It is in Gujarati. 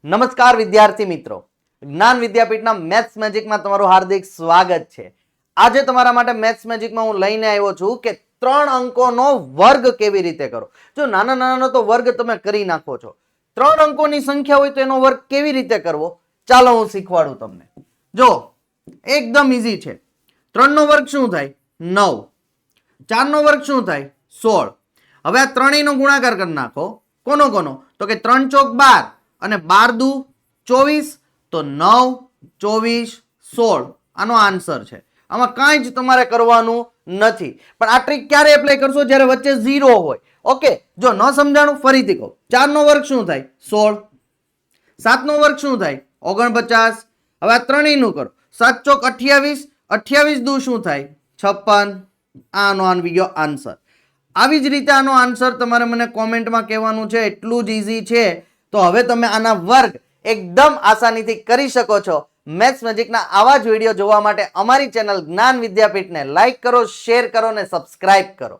નમસ્કાર વિદ્યાર્થી મિત્રો, જ્ઞાન વિદ્યાપીઠના મેથ્સ મેજિકમાં તમારું હાર્દિક સ્વાગત છે। આજે તમારા માટે મેથ્સ મેજિકમાં હું લઈને આવ્યો છું કે 3 અંકોનો વર્ગ કેવી રીતે કરો। જો નાના નાનાનો તો વર્ગ તમે કરી નાખો છો, 3 અંકોની સંખ્યા હોય તો એનો વર્ગ કેવી રીતે કરવો, ચાલો હું શીખવાડું તમને। જો એકદમ ઈઝી છે। 3 નો વર્ગ શું થાય? 9। 4 નો વર્ગ શું થાય? 16। હવે આ ત્રણેયનો ગુણાકાર કરી નાખો। કોનો કોનો? તો કે 3 ચોક 12 અને 12 દુ 24, તો 9, 24, 16 આનો આન્સર છે। આમાં કાંઈ જ તમારે કરવાનું નથી, પણ આ ટ્રીક ક્યારે એપ્લાય કરશો? જ્યારે વચ્ચે 0 હોય। ઓકે, જો ન સમજાણું ફરીથી કહું। 4 નો વર્ગ શું થાય? 16। 7 નો વર્ગ શું થાય? 49। હવે આ ત્રણેયનું કરો। 7 ચોક 28, 28 દુ શું થાય? 56। આનો આવી ગયો આન્સર। આવી જ રીતે આનો આન્સર તમારે મને કોમેન્ટમાં કહેવાનું છે, એટલું જ ઈઝી છે। તો હવે તમે આના વર્ગ એકદમ આસાનીથી કરી શકો છો। મેથ્સ મેજિકના આવા જ વિડીયો જોવા માટે અમારી ચેનલ જ્ઞાન વિદ્યાપીઠને લાઈક કરો, શેર કરો અને સબસ્ક્રાઇબ કરો।